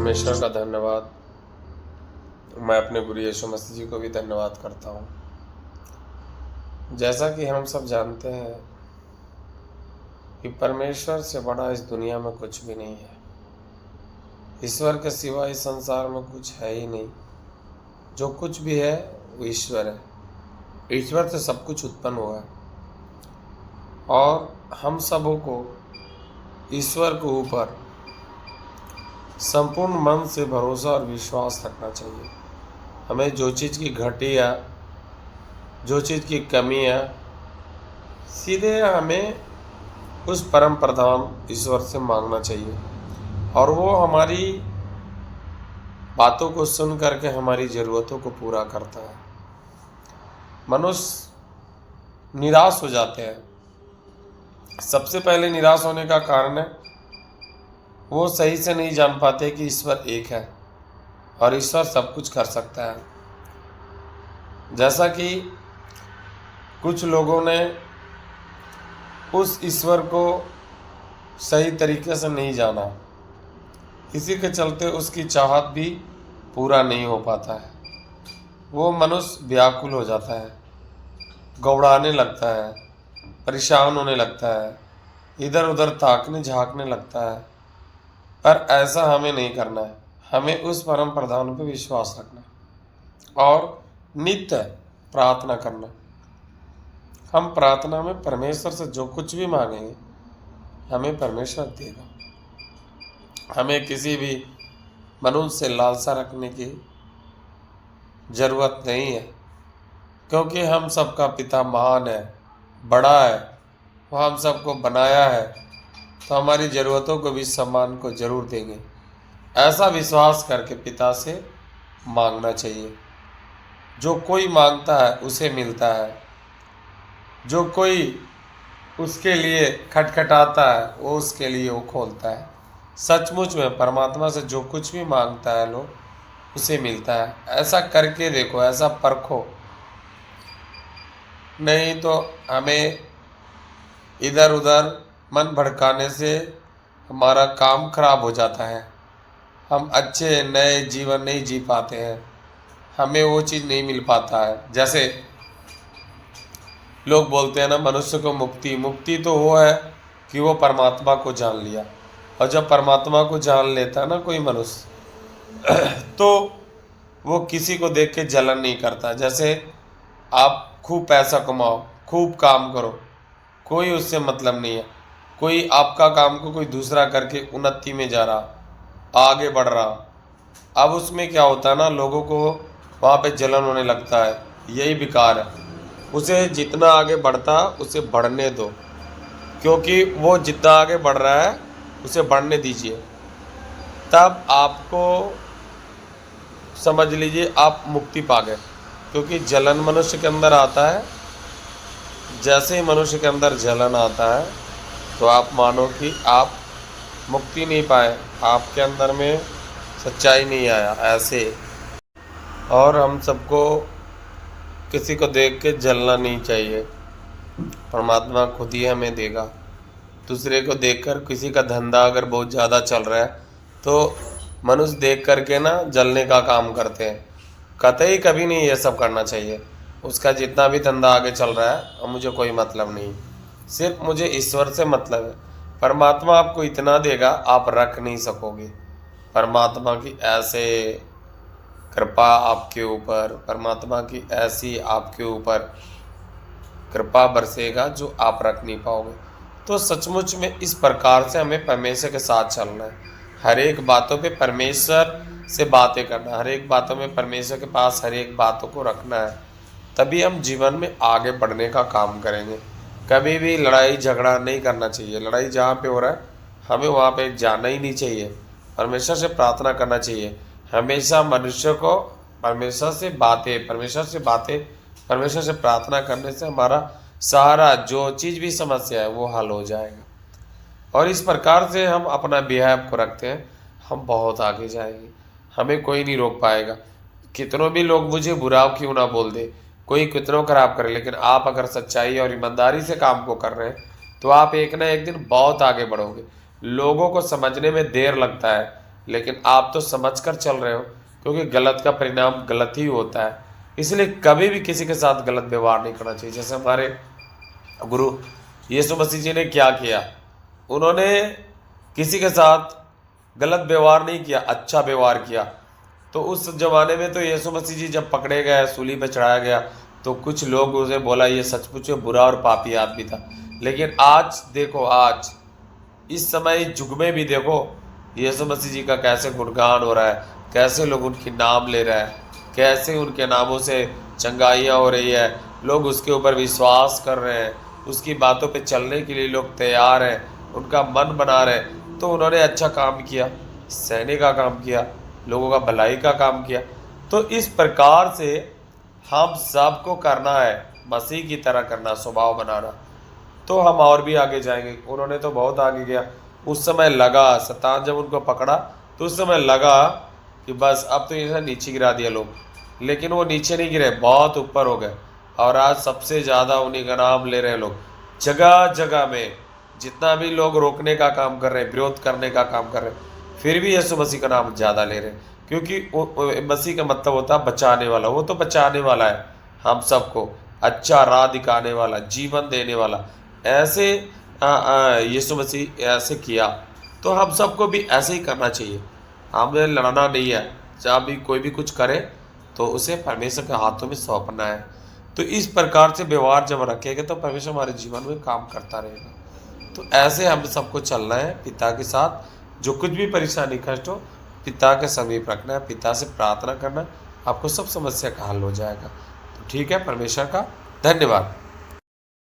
परमेश्वर का धन्यवाद। मैं अपने गुरु यीशु मसीह जी को भी धन्यवाद करता हूँ। जैसा कि हम सब जानते हैं कि परमेश्वर से बड़ा इस दुनिया में कुछ भी नहीं है। ईश्वर के सिवा इस संसार में कुछ है ही नहीं। जो कुछ भी है वो ईश्वर है। ईश्वर से सब कुछ उत्पन्न हुआ है और हम सबों को ईश्वर के ऊपर संपूर्ण मन से भरोसा और विश्वास रखना चाहिए। हमें जो चीज़ की घटी है, जो चीज़ की कमी है, सीधे हमें उस परम प्रधान ईश्वर से मांगना चाहिए और वो हमारी बातों को सुन करके हमारी ज़रूरतों को पूरा करता है। मनुष्य निराश हो जाते हैं। सबसे पहले निराश होने का कारण है वो सही से नहीं जान पाते कि ईश्वर एक है और ईश्वर सब कुछ कर सकता है। जैसा कि कुछ लोगों ने उस ईश्वर को सही तरीके से नहीं जाना, इसी के चलते उसकी चाहत भी पूरा नहीं हो पाता है। वो मनुष्य व्याकुल हो जाता है, घबराने लगता है, परेशान होने लगता है, इधर उधर ताकने झांकने लगता है। पर ऐसा हमें नहीं करना है। हमें उस परम प्रधान पर विश्वास रखना है और नित्य प्रार्थना करना। हम प्रार्थना में परमेश्वर से जो कुछ भी मांगेंगे हमें परमेश्वर देगा। हमें किसी भी मनुष्य से लालसा रखने की ज़रूरत नहीं है, क्योंकि हम सबका पिता महान है, बड़ा है। वो हम सबको बनाया है तो हमारी ज़रूरतों को भी सम्मान को जरूर देंगे। ऐसा विश्वास करके पिता से मांगना चाहिए। जो कोई मांगता है उसे मिलता है, जो कोई उसके लिए खटखटाता है वो उसके लिए वो खोलता है। सचमुच में परमात्मा से जो कुछ भी मांगता है लोग उसे मिलता है। ऐसा करके देखो, ऐसा परखो, नहीं तो हमें इधर उधर मन भड़काने से हमारा काम खराब हो जाता है। हम अच्छे नए जीवन नहीं जी पाते हैं, हमें वो चीज़ नहीं मिल पाता है। जैसे लोग बोलते हैं ना, मनुष्य को मुक्ति तो वो है कि वो परमात्मा को जान लिया। और जब परमात्मा को जान लेता है ना कोई मनुष्य तो वो किसी को देख के जलन नहीं करता। जैसे आप खूब पैसा कमाओ, खूब काम करो, कोई उससे मतलब नहीं है। कोई आपका काम को कोई दूसरा करके उन्नति में जा रहा, आगे बढ़ रहा, अब उसमें क्या होता है ना, लोगों को वहाँ पे जलन होने लगता है। यही बेकार है। उसे जितना आगे बढ़ता उसे बढ़ने दो, क्योंकि वो जितना आगे बढ़ रहा है उसे बढ़ने दीजिए। तब आपको समझ लीजिए आप मुक्ति पा गए। क्योंकि जलन मनुष्य के अंदर आता है, जैसे ही मनुष्य के अंदर जलन आता है तो आप मानो कि आप मुक्ति नहीं पाए, आपके अंदर में सच्चाई नहीं आया ऐसे। और हम सबको किसी को देख के जलना नहीं चाहिए। परमात्मा खुद ही हमें देगा। दूसरे को देखकर, किसी का धंधा अगर बहुत ज़्यादा चल रहा है तो मनुष्य देख करके ना जलने का काम करते हैं। कतई कभी नहीं ये सब करना चाहिए। उसका जितना भी धंधा आगे चल रहा है और मुझे कोई मतलब नहीं, सिर्फ मुझे ईश्वर से मतलब है। परमात्मा आपको इतना देगा आप रख नहीं सकोगे। परमात्मा की ऐसे कृपा आपके ऊपर, परमात्मा की ऐसी आपके ऊपर कृपा बरसेगा जो आप रख नहीं पाओगे। तो सचमुच में इस प्रकार से हमें परमेश्वर के साथ चलना है। हर एक बातों पे परमेश्वर से बातें करना, हर एक बातों में परमेश्वर के पास हर एक बातों को रखना है। तभी हम जीवन में आगे बढ़ने का काम करेंगे। कभी भी लड़ाई झगड़ा नहीं करना चाहिए। लड़ाई जहाँ पे हो रहा है हमें वहाँ पे जाना ही नहीं चाहिए। परमेश्वर से प्रार्थना करना चाहिए। हमेशा मनुष्य को परमेश्वर से प्रार्थना करने से हमारा सारा जो चीज़ भी समस्या है वो हल हो जाएगा। और इस प्रकार से हम अपना बिहेव को रखते हैं, हम बहुत आगे जाएंगे। हमें कोई नहीं रोक पाएगा। कितनों भी लोग मुझे बुरा क्यों ना बोल दे, कोई कितनों खराब करे, लेकिन आप अगर सच्चाई और ईमानदारी से काम को कर रहे हैं तो आप एक ना एक दिन बहुत आगे बढ़ोगे। लोगों को समझने में देर लगता है, लेकिन आप तो समझ कर चल रहे हो, क्योंकि गलत का परिणाम गलत ही होता है। इसलिए कभी भी किसी के साथ गलत व्यवहार नहीं करना चाहिए। जैसे हमारे गुरु यीशु मसीह जी ने क्या किया, उन्होंने किसी के साथ गलत व्यवहार नहीं किया, अच्छा व्यवहार किया। तो उस जमाने में तो यीशु मसीह जी जब पकड़े गए, सूली पे चढ़ाया गया, तो कुछ लोग उसे बोला ये सचमुच में बुरा और पापी आदमी था। लेकिन आज देखो, आज इस समय इस युग में भी देखो यीशु मसीह जी का कैसे गुणगान हो रहा है, कैसे लोग उनके नाम ले रहे हैं, कैसे उनके नामों से चंगाइयाँ हो रही है, लोग उसके ऊपर विश्वास कर रहे हैं, उसकी बातों पे चलने के लिए लोग तैयार हैं, उनका मन बना रहे हैं। तो उन्होंने अच्छा काम किया, सहने का काम किया, लोगों का भलाई का काम किया। तो इस प्रकार से हम सबको करना है, मसीह की तरह करना, स्वभाव बनाना, तो हम और भी आगे जाएंगे। उन्होंने तो बहुत आगे गया। उस समय लगा, शैतान जब उनको पकड़ा तो उस समय लगा कि बस अब तो इन्हें नीचे गिरा दिया लोग, लेकिन वो नीचे नहीं गिरे, बहुत ऊपर हो गए। और आज सबसे ज़्यादा उन्हीं का नाम ले रहे हैं लोग, जगह जगह में जितना भी लोग रोकने का काम कर रहे हैं, विरोध करने का काम कर रहे हैं, फिर भी यीशु मसीह का नाम ज़्यादा ले रहे हैं। क्योंकि मसीह का मतलब होता है बचाने वाला। वो तो बचाने वाला है हम सबको, अच्छा राह दिखाने वाला, जीवन देने वाला। ऐसे यीशु मसीह ऐसे किया, तो हम सबको भी ऐसे ही करना चाहिए। हमें लड़ना नहीं है, जहाँ भी कोई भी कुछ करे तो उसे परमेश्वर के हाथों में सौंपना है। तो इस प्रकार से व्यवहार जब रखेंगे तो परमेश्वर हमारे जीवन में काम करता रहेगा। तो ऐसे हम सबको चलना है पिता के साथ। जो कुछ भी परेशानी कष्ट हो, पिता के समीप रखना है, पिता से प्रार्थना करना, आपको सब समस्या का हल हो जाएगा। तो ठीक है, परमेश्वर का धन्यवाद।